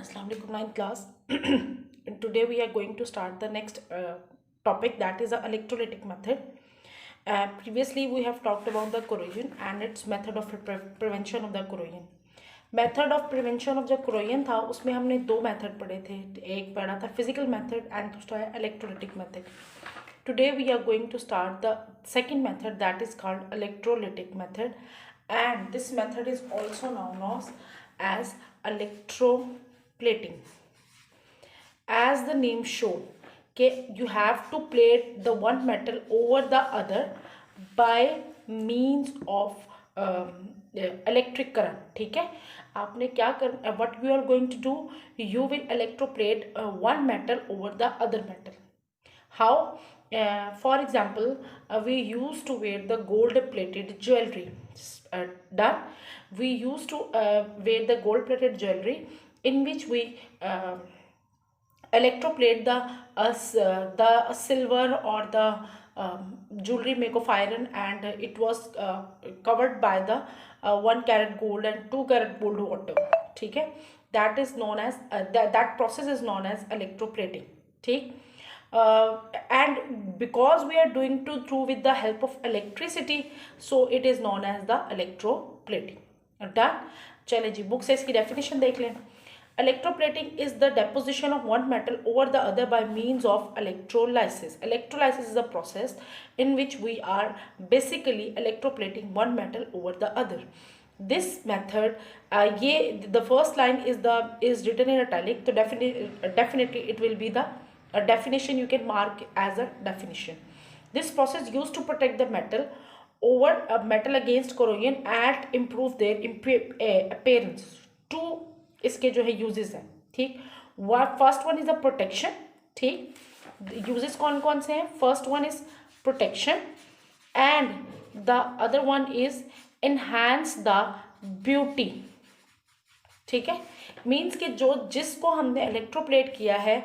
Assalamu alaikum, ninth class. And today we are going to start the next topic, that is the electrolytic method. Previously we have talked about the corrosion and its method of prevention of the corrosion. Method of prevention of जो corrosion था उसमें हमने दो method पढ़े थे. एक पढ़ा था physical method and दूसरा है electrolytic method. Today we are going to start the second method, that is called electrolytic method, and this method is also known as electroplating. As the name show, you have to plate the one metal over the other by means of electric current. ठीक है, आपने क्या कर what you are going to do, you will electroplate one metal over the other metal. How? For example, we used to wear the gold plated jewelry. Done. We used to wear the gold plated jewelry in which we electroplate the silver or the jewelry make of iron, and it was covered by the 1 carat gold and 2 carat gold water. ठीक है, that is known as that process is known as electroplating. ठीक, and because we are doing to through with the help of electricity, so it is known as the electroplating. Done. चलिए जी, book से इसकी definition देख लें. Electroplating is the deposition of one metal over the other by means of electrolysis. Electrolysis is a process in which we are basically electroplating one metal over the other. This method, the first line is written in italic, so definitely it will be the definition. You can mark as a definition. This process used to protect the metal over a metal against corrosion and improve their appearance. Two इसके जो है uses हैं. ठीक, first one is a protection. ठीक, uses कौन कौन से हैं? First one is protection and the other one is enhance the beauty. ठीक है, मीन्स कि जिसको हमने इलेक्ट्रोप्लेट किया है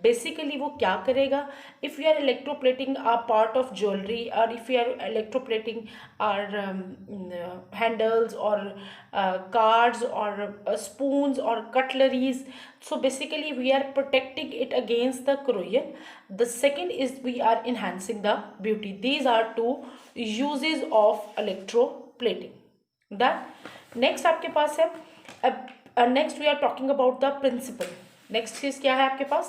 बेसिकली वो क्या करेगा. If you are electroplating a part of jewellery और if you are electroplating our handles और कार्ड्स और स्पून्स और cutleries, so basically we are protecting it against the corrosion. The second is we are enhancing the beauty. These are two uses of electroplating. That next आपके पास है. Next we are talking about the principle. Next चीज क्या है आपके पास?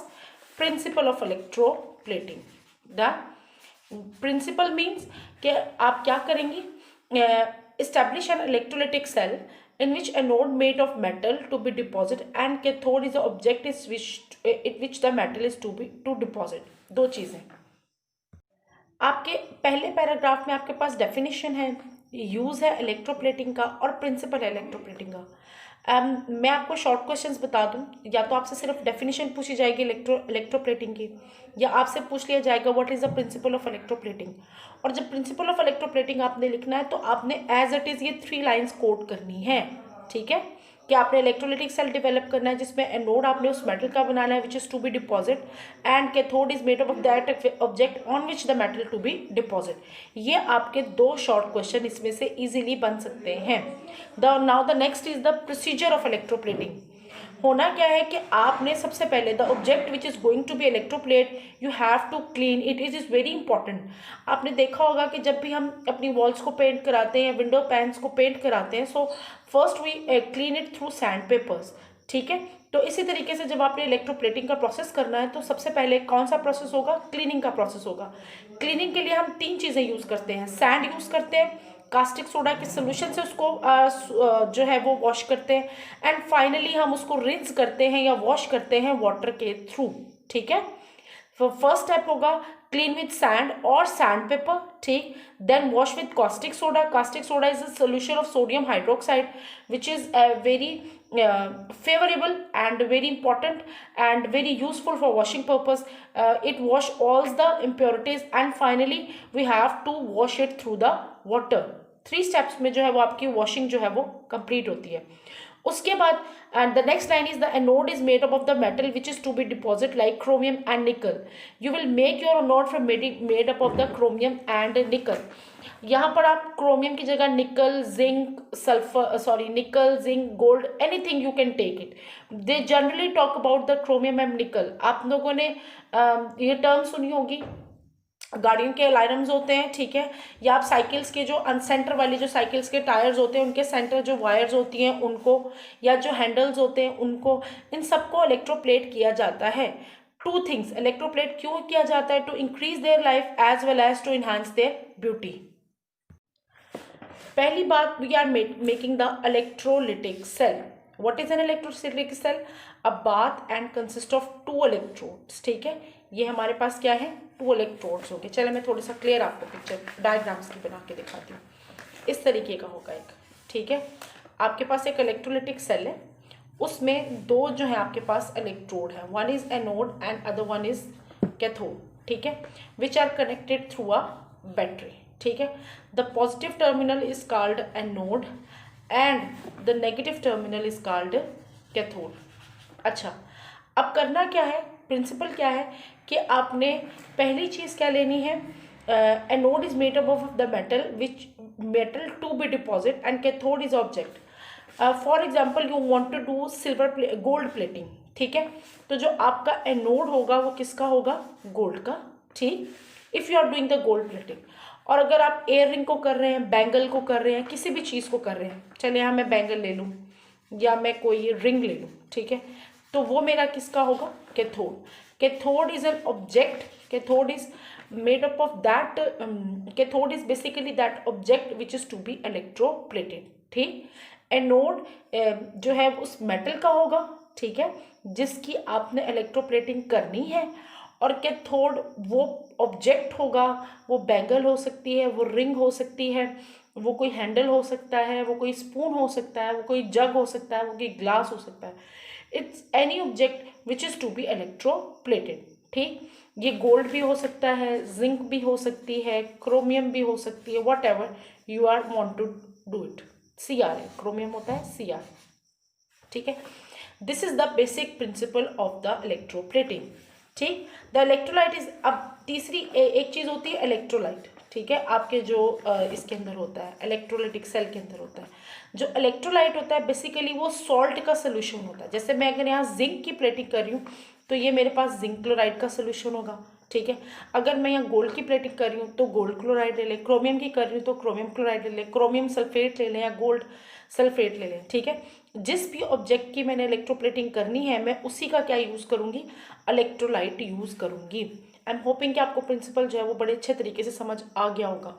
Principle of electroplating. The principle means कि आप क्या करेंगी, establish an electrolytic cell in which a node made of metal to be deposited and cathode is the object is which the metal is to deposit. दो चीजें आपके पहले paragraph में आपके पास डेफिनेशन है, यूज है इलेक्ट्रोप्लेटिंग का और प्रिंसिपल है इलेक्ट्रोप्लेटिंग का. मैं आपको शॉर्ट क्वेश्चंस बता दूं, या तो आपसे सिर्फ डेफिनेशन पूछी जाएगी इलेक्ट्रोप्लेटिंग की, या आपसे पूछ लिया जाएगा what is the principal of electroplating. और जब प्रिंसिपल ऑफ इलेक्ट्रोप्लेटिंग आपने लिखना है तो आपने एज इट इज़ ये 3 लाइन्स कोट करनी है. ठीक है, कि आपने इलेक्ट्रोलिटिक सेल डेवलप करना है जिसमें एनोड आपने उस मेटल का बनाना है which is to be deposit and cathode is made of that object on which the metal to be deposit. ये आपके 2 शॉर्ट क्वेश्चन इसमें से इजीली बन सकते हैं. Now the next is the procedure of electroplating. होना क्या है कि आपने सबसे पहले the object which is going to be electroplate you have to clean it. It is very important. आपने देखा होगा कि जब भी हम अपनी वॉल्स को पेंट कराते हैं या विंडो पैन्स को पेंट कराते हैं, so first we clean it through sand papers. ठीक है, तो इसी तरीके से जब आपने इलेक्ट्रोप्लेटिंग का प्रोसेस करना है तो सबसे पहले कौन सा प्रोसेस होगा? क्लीनिंग का प्रोसेस होगा. क्लीनिंग के लिए हम 3 चीज़ें यूज़ करते हैं. सैंड यूज़ करते हैं, कास्टिक सोडा के सोल्यूशन से उसको जो है वो वॉश करते हैं, एंड फाइनली हम उसको रिंस करते हैं या वॉश करते हैं वाटर के थ्रू. ठीक है, तो फर्स्ट स्टेप होगा क्लीन विथ सैंड और सैंड पेपर. ठीक, then wash with caustic soda. Caustic soda is a solution of sodium hydroxide which is very favorable and very important and very useful for washing purpose. It wash all the impurities and finally we have to wash it through the water. 3 steps में जो है वो आपकी washing जो है वो complete होती है. उसके बाद and the next line is the anode is made up of the metal which is to be deposited like chromium and nickel. You will make your anode from made up of the chromium and nickel. यहाँ पर आप chromium की जगह nickel, zinc, sulphur, nickel, zinc, gold, anything you can take it. They generally talk about the chromium and nickel. आप लोगों ने ये term सुनी होगी, गाड़ियों के अलार्म्स होते हैं, ठीक है, या आप साइकिल्स के जो अनसेंटर वाली जो साइकिल्स के टायर्स होते हैं उनके सेंटर जो वायर्स होती हैं उनको, या जो हैंडल्स होते हैं उनको, इन सबको इलेक्ट्रोप्लेट किया जाता है. टू थिंग्स, इलेक्ट्रोप्लेट क्यों किया जाता है? To increase their life as well as to enhance their beauty. पहली बात, we are making the electrolytic cell. What is an electrolytic cell? A bath and consist of 2 electrodes. ठीक है, ये हमारे पास क्या है? 2 electrodes होंगे. चलो मैं थोड़ा सा क्लियर आपको पिक्चर डायग्राम्स की बना के दिखाती हूँ. इस तरीके का होगा एक, ठीक है. आपके पास एक इलेक्ट्रोलिटिक सेल है, उसमें दो जो है आपके पास इलेक्ट्रोड है. One is anode and other one is cathode, ठीक है, which are connected through a battery. ठीक है, the positive terminal is called anode and the negative terminal is called cathode. अच्छा, अब करना क्या है, प्रिंसिपल क्या है कि आपने पहली चीज़ क्या लेनी है, anode is made up of the metal which metal to be deposit and cathode is object. For example you want to do silver gold plating, ठीक है, तो जो आपका एनोड होगा वो किसका होगा? गोल्ड का. ठीक, if you are doing the gold plating. और अगर आप एयर रिंग को कर रहे हैं, बैंगल को कर रहे हैं, किसी भी चीज़ को कर रहे हैं, चले यहाँ मैं बैंगल ले लूँ या मैं कोई रिंग ले लूँ, ठीक है, तो वो मेरा किसका होगा? Cathode. Cathode is an object. Cathode is made up of that, cathode is basically that object which is to be electroplated. ठीक, एनोड जो है उस मेटल का होगा, ठीक है, जिसकी आपने इलेक्ट्रोप्लेटिंग करनी है. और कैथोड वो ऑब्जेक्ट होगा, वो बैंगल हो सकती है, वो रिंग हो सकती है, वो कोई हैंडल हो सकता है, वो कोई स्पून हो सकता है, वो कोई जग हो सकता है, वो कोई ग्लास हो सकता है. It's any object which is to be electroplated. ठीक, ये गोल्ड भी हो सकता है, जिंक भी हो सकती है, क्रोमियम भी हो सकती है, whatever you are want to do it. CR है, क्रोमियम होता है CR. ठीक है, this is the basic principle of the electroplating. ठीक, द इलेक्ट्रोलाइट इज, अब तीसरी एक चीज़ होती है इलेक्ट्रोलाइट. ठीक है, आपके जो इसके अंदर होता है, इलेक्ट्रोलाइटिक सेल के अंदर होता है, जो इलेक्ट्रोलाइट होता है बेसिकली वो सॉल्ट का सोल्यूशन होता है. जैसे मैं अगर यहाँ जिंक की प्लेटिंग कर रही हूँ तो ये मेरे पास जिंक क्लोराइड का सोल्यूशन होगा. ठीक है, अगर मैं यहाँ गोल्ड की प्लेटिंग कर रही हूँ तो गोल्ड क्लोराइड ले लें, क्रोमियम की कर रही हूँ तो क्रोमियम क्लोराइड ले लें, क्रोमियम सल्फेट ले लें या गोल्ड सल्फेट ले लें. ठीक है, जिस भी ऑब्जेक्ट की मैंने इलेक्ट्रोप्लेटिंग करनी है मैं उसी का क्या यूज़ करूँगी? इलेक्ट्रोलाइट यूज़ करूँगी. आई एम होपिंग कि आपको प्रिंसिपल जो है वो बड़े अच्छे तरीके से समझ आ गया होगा.